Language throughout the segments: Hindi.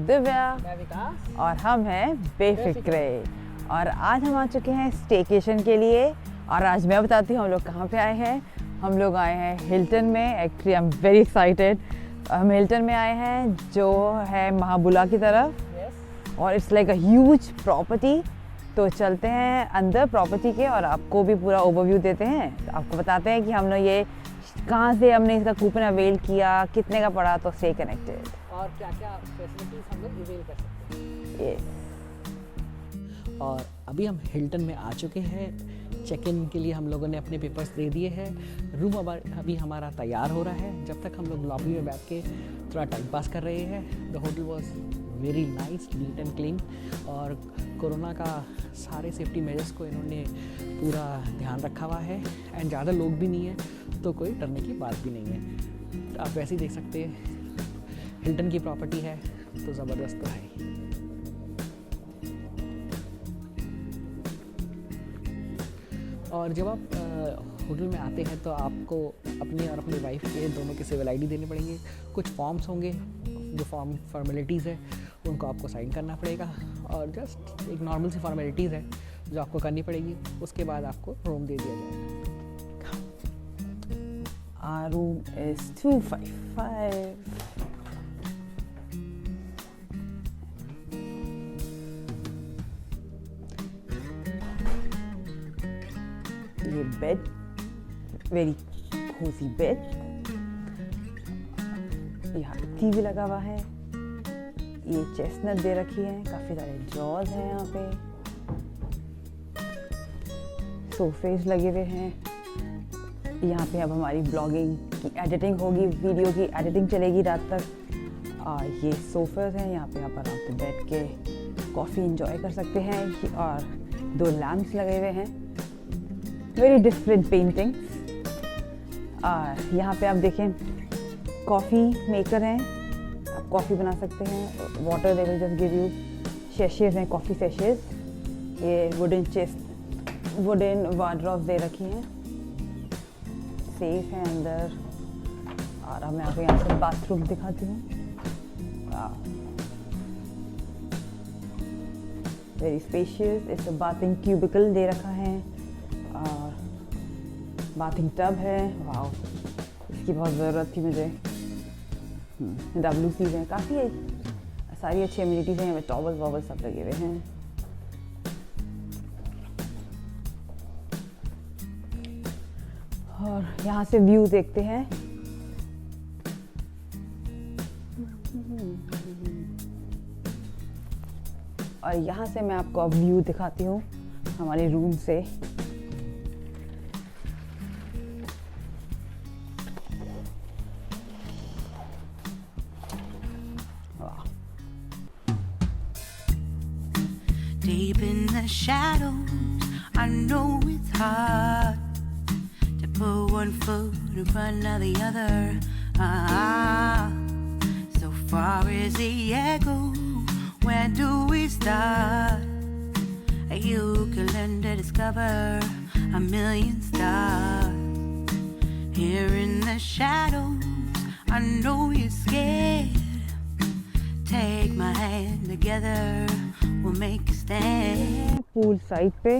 दिव्या मैं विकास और हम हैं बेफिक्रे। और आज हम आ चुके हैं स्टेकेशन के लिए। और आज मैं बताती हूँ हम लोग कहाँ पे आए हैं। हम लोग आए हैं हिल्टन में। Actually I am very excited. हम हिल्टन में आए हैं जो है महाबुला की तरफ। और it's like a huge property. तो चलते हैं अंदर प्रॉपर्टी के और आपको भी पूरा ओवरव्यू देते हैं। आपको बताते हैं कि हमने ये कहाँ से हमने इसका कूपन अवेल किया, कितने का पड़ा। तो स्टे कनेक्टेड। और क्या क्या फैसिलिटीज हम लोग अवेल कर सकते हैं। और अभी हम हिल्टन में आ चुके हैं। चेक इन के लिए हम लोगों ने अपने पेपर्स दे दिए हैं। रूम अभी हमारा तैयार हो रहा है। जब तक हम लोग लॉबी में बैठ के थोड़ा टाइम पास कर रहे हैं। The hotel was very nice, neat and clean. और कोरोना का सारे सेफ्टी मेजर्स को इन्होंने पूरा ध्यान रखा हुआ है। एंड ज़्यादा लोग भी नहीं है तो कोई डरने की बात भी नहीं है। आप वैसे ही देख सकते हैं हिल्टन की प्रॉपर्टी है तो ज़बरदस्त तो है। और जब आप होटल में आते हैं तो आपको अपनी और अपनी वाइफ के दोनों के सिविल आईडी देने पड़ेंगे। कुछ फॉर्म्स होंगे, जो फॉर्मेलिटीज़ है उनको आपको साइन करना पड़ेगा। और जस्ट एक नॉर्मल सी फॉर्मेलिटीज़ है जो आपको करनी पड़ेगी। उसके बाद आपको रूम दे दिया जाएगा। Our room is 255. ये बेड, वेरी cozy बेड। यहाँ टीवी लगा हुआ है। ये चेस्टनट दे रखी है। काफ़ी सारे ड्रॉर्स हैं यहाँ पे। सोफेज लगे हुए हैं। यहाँ पे अब हमारी ब्लॉगिंग की एडिटिंग होगी, वीडियो की एडिटिंग चलेगी रात तक। और ये सोफेज हैं, यहाँ पे आप आराम से बैठ के कॉफ़ी इंजॉय कर सकते हैं। और 2 लैम्प्स लगे हुए हैं, वेरी डिफरेंट पेंटिंग्स। और यहाँ पे आप देखें कॉफ़ी मेकर हैं, आप कॉफ़ी बना सकते हैं। Water they will just give you. सेशेज़ हैं, कॉफ़ी सेशेज़। ये वुडन वार्डरोब्स दे रखी हैं। सेफ है अंदर। और अब मैं आपको यहाँ से बाथरूम दिखाती हूँ। Very spacious. इस बाथिंग क्यूबिकल दे रखा है और बाथिंग टब है। वाह, इसकी बहुत ज़रूरत थी मुझे। WCs हैं, काफ़ी सारी अच्छी एमिनिटीज़ हैं। टॉवल वॉवल सब लगे हुए हैं। और यहाँ से व्यू देखते हैं। और यहाँ से मैं आपको अब व्यू दिखाती हूँ हमारे रूम से। Deep in the shadows, I know it's hard to put one foot in front of the other. So far as the echo, where do we start? You can learn to discover a million stars. Here in the shadows, I know you're scared. Take my hand together, we'll make a stand. Pool side पे,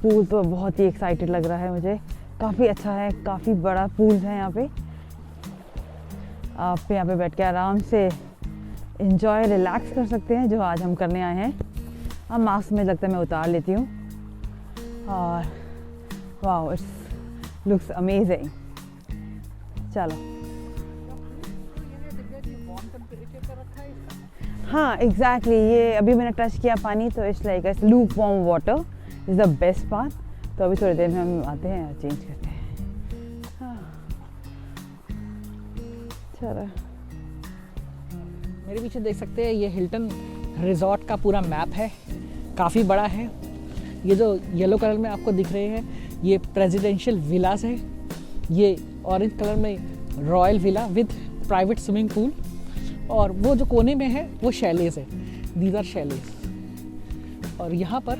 पूल तो बहुत ही एक्साइटेड लग रहा है मुझे। काफ़ी अच्छा है, काफ़ी बड़ा पूल है यहाँ पे। आप यहाँ पे बैठ के आराम से इंजॉय रिलैक्स कर सकते हैं, जो आज हम करने आए हैं। अब मास्क में लगता है मैं उतार लेती हूँ। और वाओ, इट्स लुक्स अमेजिंग। चलो। हाँ एग्जैक्टली, ये अभी मैंने टच किया पानी तो it's like it's look warm water is the best part. तो अभी थोड़ी देर में हम आते हैं और चेंज करते हैं। चलो, मेरे पीछे देख सकते हैं ये हिल्टन रिजॉर्ट का पूरा मैप है। काफ़ी बड़ा है। ये जो येलो कलर में आपको दिख रहे हैं ये प्रेसिडेंशियल विलास है। ये ऑरेंज कलर में royal villa with private swimming pool. और वो जो कोने में है वो शैलेस है। These are chalets. और यहाँ पर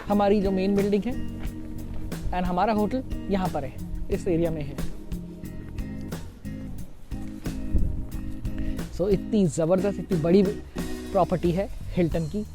हमारी जो मेन बिल्डिंग है एंड हमारा होटल यहाँ पर है, इस एरिया में है। सो इतनी ज़बरदस्त, इतनी बड़ी प्रॉपर्टी है हिल्टन की।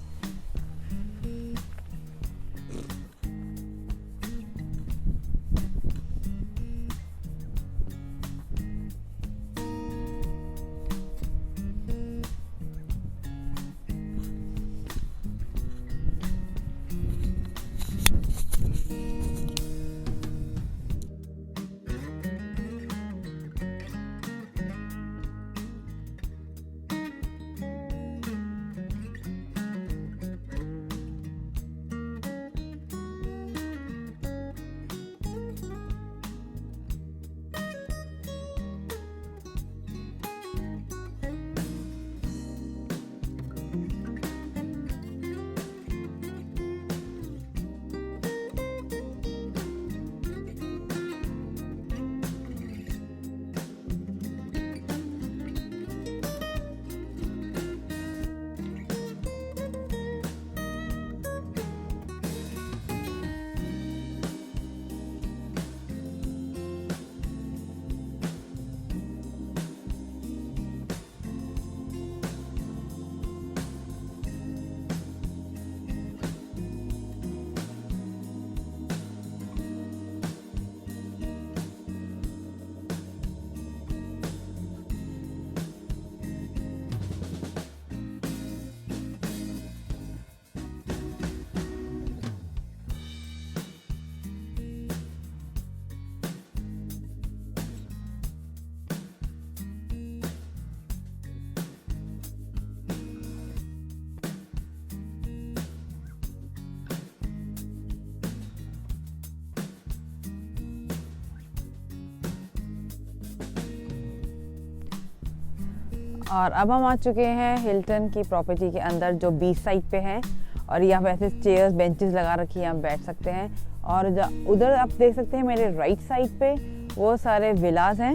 और अब हम आ चुके हैं हिल्टन की प्रॉपर्टी के अंदर, जो बीच साइड पे है। और यहाँ पे ऐसे चेयर्स बेंचेस लगा रखी हैं, आप बैठ सकते हैं। और उधर आप देख सकते हैं मेरे राइट साइड पे वो सारे विलास हैं।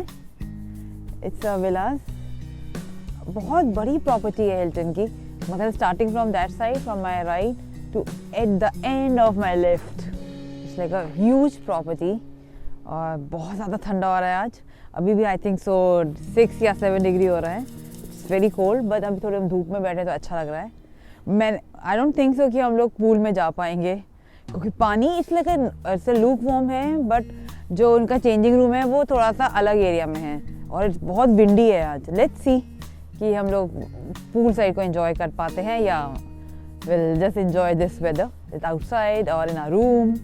इट्स अ विलास, बहुत बड़ी प्रॉपर्टी है हिल्टन की। मतलब starting from that side, from my right to at the end of my left, it's like a huge property. और बहुत ज़्यादा ठंडा हो रहा है आज, अभी भी आई थिंक सो 6 या 7 डिग्री हो रहा है। इट्स वेरी कोल्ड, बट अभी थोड़े हम धूप में बैठे तो अच्छा लग रहा है। मैं आई डोंट थिंक सो कि हम लोग पूल में जा पाएंगे, क्योंकि पानी इसलिए ऐसे लूक वार्म है, बट जो उनका चेंजिंग रूम है वो थोड़ा सा अलग एरिया में है और बहुत विंडी है आज। लेट्स सी कि हम लोग पूल साइड को एंजॉय कर पाते हैं या will just enjoy this whether it's outside और इन आवर रूम।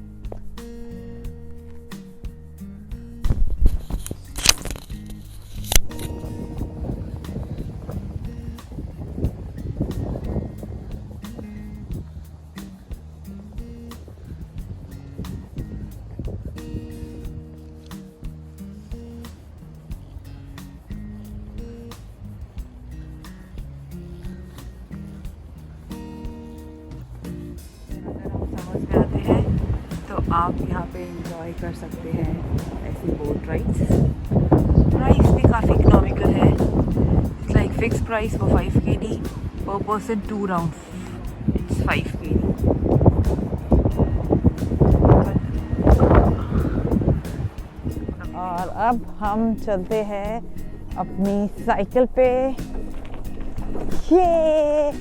आप यहाँ पे एंजॉय कर सकते हैं ऐसी बोट राइड्स। प्राइस भी काफ़ी इकोनॉमिकल है, it's like fix price for 5 kd पर पर्सन 2 राउंड, इट्स 5 kd। और अब हम चलते हैं अपनी साइकिल पे। ये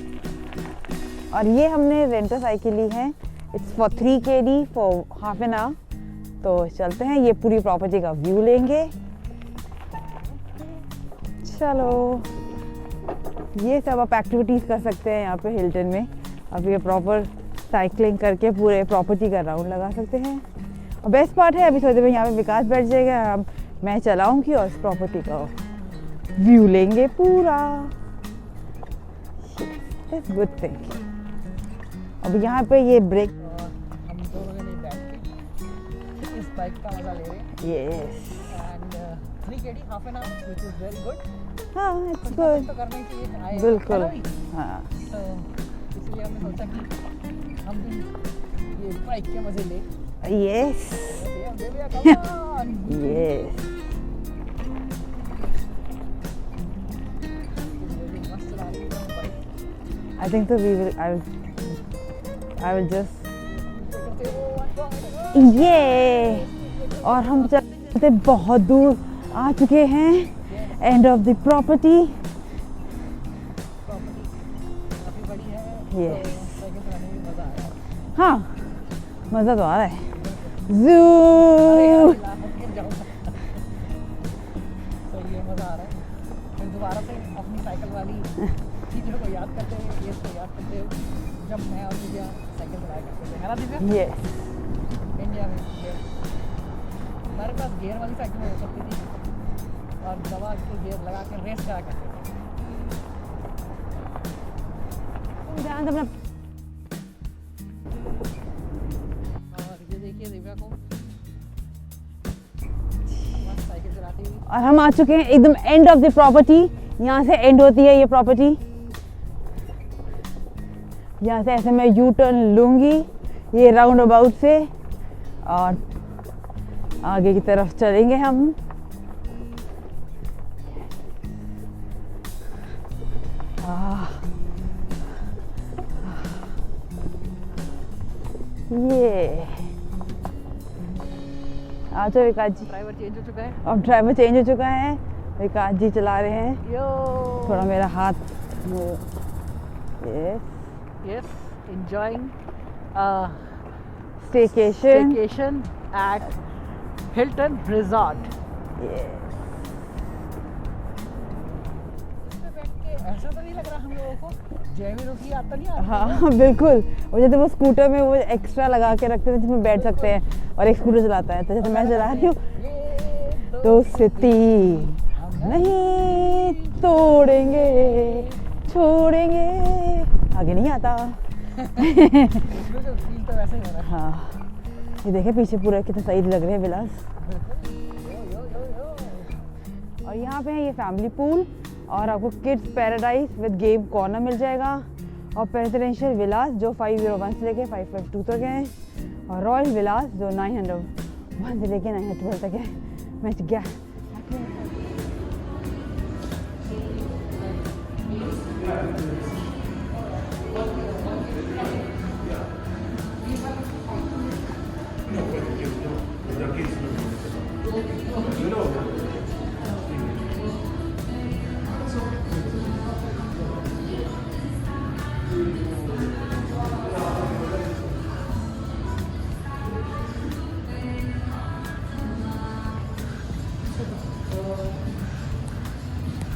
और ये हमने रेंटर साइकिल ली है, it's for 3 kd for half an hour. तो चलते हैं, ये पूरी प्रॉपर्टी का व्यू लेंगे। चलो, ये सब आप एक्टिविटीज़ कर सकते हैं यहाँ पे हिल्टन में। अब ये प्रॉपर साइकिलिंग करके पूरे प्रॉपर्टी का राउंड लगा सकते हैं। और बेस्ट पार्ट है, अभी थोड़ी देर में यहाँ पे विकास बैठ जाएगा, मैं चलाऊँगी और इस प्रॉपर्टी का व्यू लेंगे पूरा। That's good thing. अब यहाँ पे ये ब्रेक, हम दोनों जने बैठ के इस बाइक का मजा ले रहे हैं। Yes, and 3 kd half an hour, which is very good. हाँ इट्स गुड, तो करना ही चाहिए, बिल्कुल। हाँ, तो इसलिए हमने सोचा कि हम भी ये बाइक के मजे ले। Yes yes. I think so I will just ये। और हम चलते बहुत दूर आ चुके हैं, end of the property. Yes. Cycle चलाने में मज़ा आया। हाँ मज़ा तो आ रहा है। अरे जू यार, गिर जाऊँगा। तो ये मज़ा आ रहा है। फिर दोबारा से अपनी साइकिल वाली चीज़ों को याद करते हुए, ये को याद करते हुए, जब मैं और दिव्या साइकिल चलाया करते थे, है ना दिव्या? यस इंडिया में हमारे पास गियर वाली साइकिल हो सकती थी और दबा के गियर लगा के रेस करा करते थे। ध्यान से अपना। और ये देखिए दिव्या को मस्त साइकिल चलाती हुई। और हम आ चुके हैं एकदम एंड ऑफ द प्रॉपर्टी। यहाँ से एंड होती है ये प्रॉपर्टी। यहाँ से ऐसे मैं यू टर्न लूँगी ये राउंड अबाउट से और आगे की तरफ चलेंगे हम। ये आ जाओ विकास जी। ड्राइवर चेंज हो चुका है। अब ड्राइवर चेंज हो चुका है, विकास जी चला रहे हैं। यो थोड़ा मेरा हाथ yes yes enjoying staycation vacation at Hilton Resort. इसमें बैठ के ऐसा तो नहीं लग रहा हम लोगों को जयवीरों की याद तो नहीं आ रही? हाँ बिल्कुल। और जैसे वो स्कूटर में वो एक्स्ट्रा लगा के रखते हैं जिसमें बैठ सकते हैं और एक स्कूटर चलाता है, तो जैसे मैं चला रही हूँ ये दोस्ती नहीं तोड़ेंगे छोड़ेंगे, आगे नहीं आता। फील तो वैसे ही हो रहा है। हाँ ये देखे पीछे पूरा कितना सही लग रहे हैं विलास। और यहाँ पे है ये फैमिली पूल और आपको kids paradise with game corner मिल जाएगा और प्रेसिडेंशियल विलास जो 501 से लेके 552 तक है और रॉयल विलास जो 901 से लेके 912 तक है। मैं गया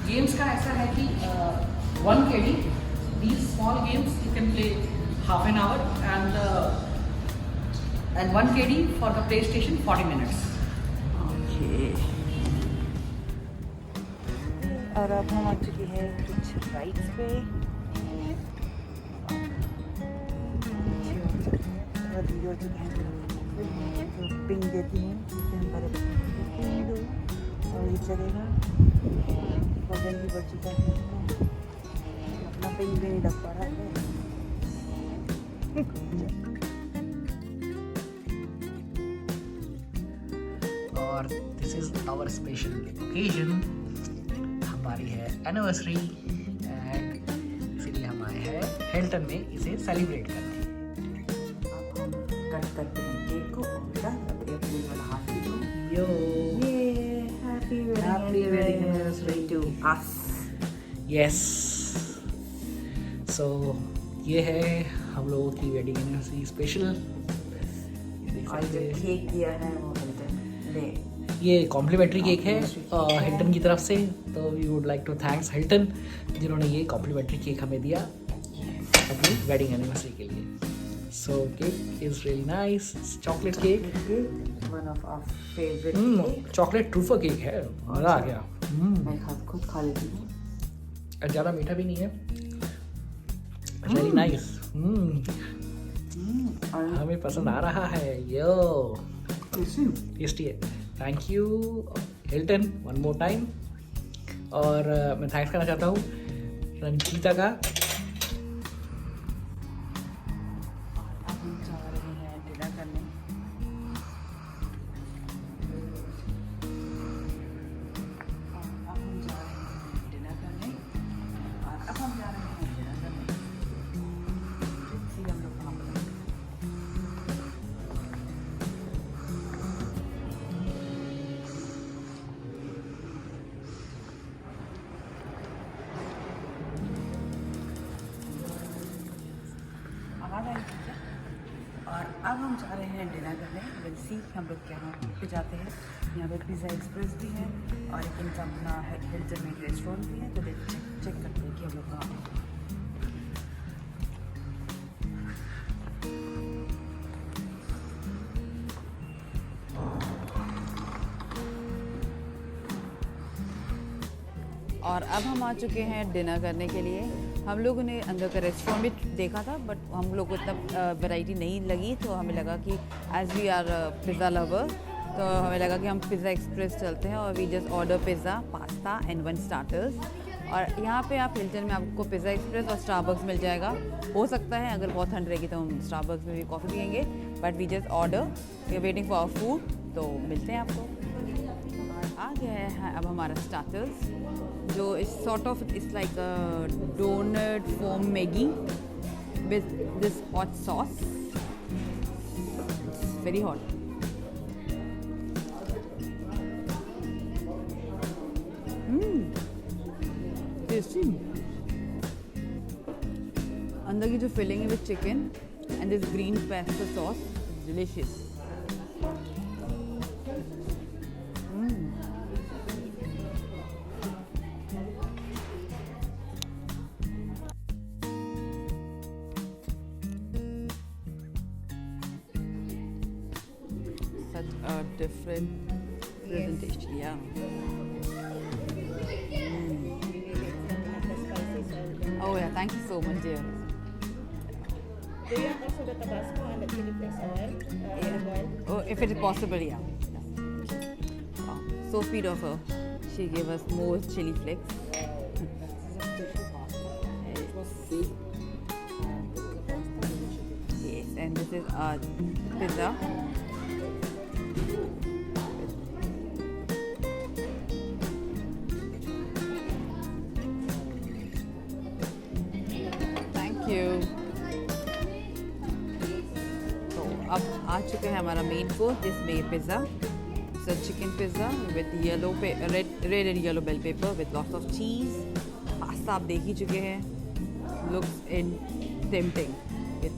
गेम्स का ऐसा है कि 1 KD these small games you can play half an hour and 1 KD for the PlayStation 40 minutes. और अब हम आ चुके हैं कुछ राइड्स पे। पिंग देती हूँ पिंग दो और ये चलेगा। वजन भी बढ़ चुका है, अपना पिंग भी नहीं रख पा रहा है। और this is our special occasion, हमारी है एनिवर्सरी एंड इसलिए हम आए हैं हिल्टन में इसे सेलिब्रेट करने। अब हम कट करते हैं केक को अपने वाला हाथ भी दो। यो Happy wedding anniversary to us. Yes so ये है हम लोगों की वेडिंग एनिवर्सरी स्पेशल। और जो केक दिया है वो ले ये कॉम्प्लीमेंट्री केक है हिल्टन की तरफ से, तो we would like to thanks Hilton जिन्होंने ये कॉम्प्लीमेंट्री केक हमें दिया अपनी वेडिंग एनिवर्सरी के लिए। So cake is really nice, chocolate cake, one of our favourite cake. Chocolate truffle cake है, मज़ा आ गया। मैं खुद खा लेती हूँ, ज़्यादा मीठा भी नहीं है, रियली नाइस। हमें पसंद आ रहा है, यो टेस्टी है। Thank you Hilton one more time. और मैं थैंक्स करना चाहता हूँ रंजीता का। अब हम जा रहे हैं डिनर करने। हम लोग कहाँ पर हैं? हैं डिनर करने। विल सी हम लोग यहाँ पे जाते हैं। यहाँ पे पिज़्ज़ा एक्सप्रेस भी है और एक इनका अपना हिल्टन में रेस्टोरेंट भी है। तो चेक करते हैं कि हम लोग कहाँ हैं। और अब हम आ चुके हैं डिनर करने के लिए। हम लोगों ने अंदर का रेस्टोरेंट भी देखा था, बट हम लोग को इतना वैरायटी नहीं लगी, तो हमें लगा कि as we are pizza lover, तो हमें लगा कि हम पिज़्ज़ा एक्सप्रेस चलते हैं और we just order pizza, pasta and 1 starters. और यहाँ पे आप हिल्टन में आपको पिज़्ज़ा एक्सप्रेस और स्टारबक्स मिल जाएगा। हो सकता है अगर बहुत ठंड रहेगी तो हम स्टारबक्स में भी कॉफ़ी पियेंगे, but we just order, we are waiting for our food. तो मिलते हैं आपको। आ गया है अब हमारा स्टार्टर्स, जो इस sort of it's like a donut foam Maggi with this hot sauce, very hot. Tasty. अंदर की जो फिलिंग है with chicken and this green pesto sauce, delicious. Such a different presentation, yeah. Oh yeah, thank you so much, dear. Do you want also the Tabasco and the chili flakes oil? Oh, if it is possible, yeah. Oh, so sweet of her. She gave us more chili flakes. Yes, and this is our pizza. Thank you. तो अब आ चुका है हमारा मेन कोर्स, जिसमें ये pizza, chicken pizza with red and yellow bell pepper with lots of cheese. Pasta आप देख ही चुके हैं, looks in tempting with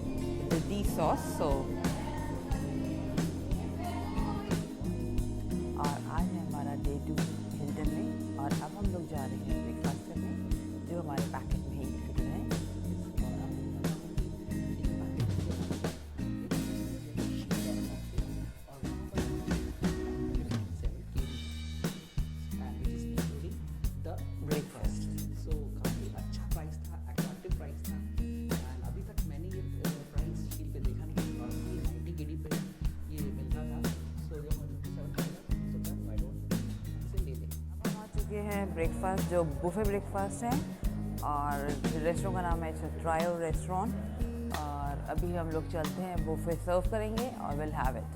the sauce. So और आज है हमारा डे 2 हिल्टन में, और अब हम लोग जा रहे हैं ब्रेकफास्ट करने, जो हमारे पैकेट में ही फिट है। ब्रेकफास्ट सो काफ़ी अच्छा प्राइस था, अट्रैक्टिव प्राइस था। एंड अभी तक मैंने ये प्राइस शीट पे देखा नहीं, नॉर्मली 90 KD पे ये मिलता था। सो ये 157 आई डोंट इसे ले लें। अब हम आ चुके हैं ब्रेकफास्ट, जो बुफे ब्रेकफास्ट है, और रेस्टोरेंट का नाम है ट्रायो रेस्टोरेंट। और अभी हम लोग चलते हैं, बुफे सर्व करेंगे और विल हैव इट।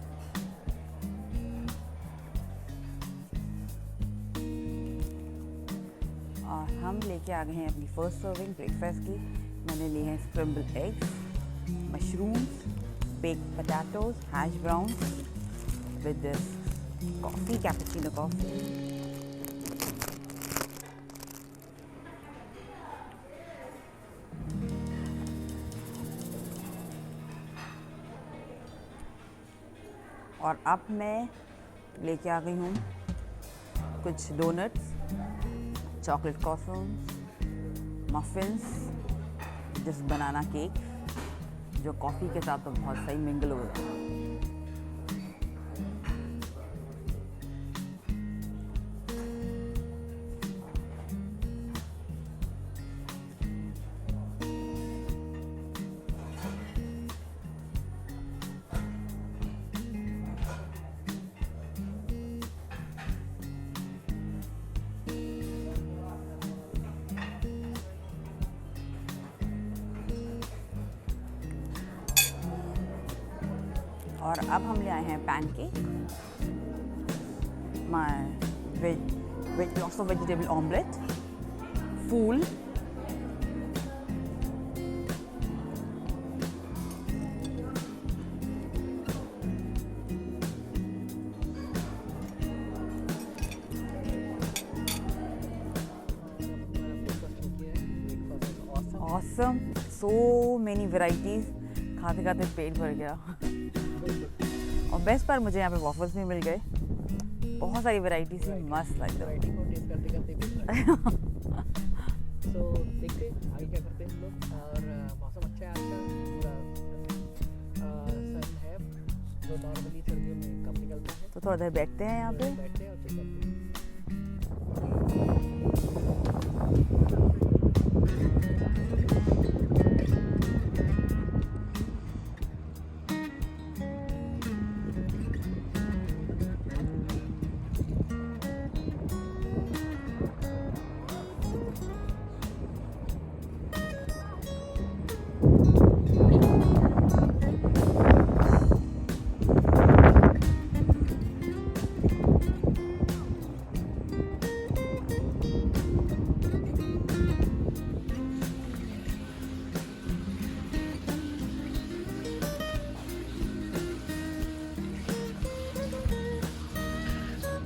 और हम लेके आ गए हैं अपनी फर्स्ट सर्विंग ब्रेकफास्ट की। मैंने लिए हैं scrambled eggs, mushrooms, baked potatoes, hash brown with this coffee, cappuccino coffee. और अब मैं लेके आ गई हूँ कुछ डोनट्स, चॉकलेट क्रॉसन्स, मफिन्स, जिस बनाना केक, जो कॉफ़ी के साथ तो बहुत सही मिंगल होगा। और अब हम ले आए हैं pancake, with lots of vegetable omelette, full, awesome, so many varieties। खाते खाते पेट भर गया। बेस्ट पार्ट मुझे यहाँ पे वॉफल्स भी मिल गए, बहुत सारी वैरायटी थी, मस्त लग रहा वैरायटी को टेस्ट करते करते भी तो देखते हैं आगे क्या करते हैं हम लोग। और मौसम अच्छा है आज का, पूरा सन है जो नॉर्मली सर्दियों में कम निकलता है। तो थोड़ा देर बैठते हैं यहाँ पे। बैठते हैं और चेक करते हैं।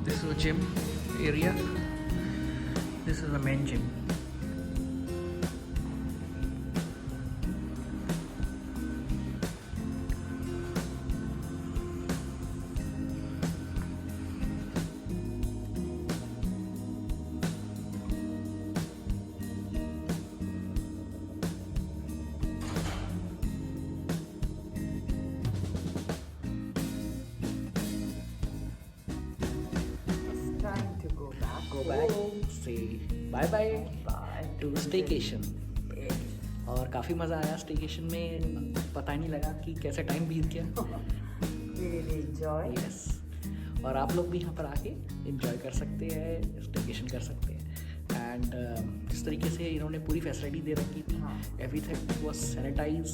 This is the gym area. This is the main gym. Go back. Say bye bye to staycation. और काफ़ी मज़ा आया स्टेकेशन में, पता ही नहीं लगा कि कैसे टाइम बीत गया। यस, और आप लोग भी यहाँ पर आके एंजॉय कर सकते हैं, स्टेकेशन कर सकते हैं। एंड जिस तरीके से इन्होंने पूरी फैसिलिटी दे रखी थी, एवरीथिंग वाज सैनिटाइज,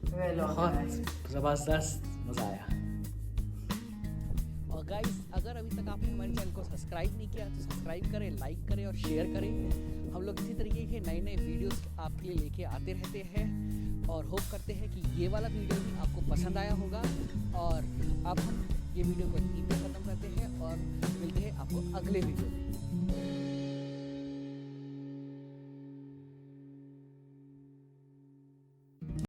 बहुत ज़बरदस्त मज़ा आया। और गाइस, अगर अभी तक आपने हमारे चैनल को सब्सक्राइब नहीं किया तो सब्सक्राइब करें, लाइक करें और शेयर करें। हम लोग इसी तरीके के नए नए वीडियोस आपके लिए लेके आते रहते हैं और होप करते हैं कि ये वाला वीडियो भी आपको पसंद आया होगा। और अब हम ये वीडियो को यहीं पे ख़त्म करते हैं और मिलते हैं आपको अगले वीडियो में।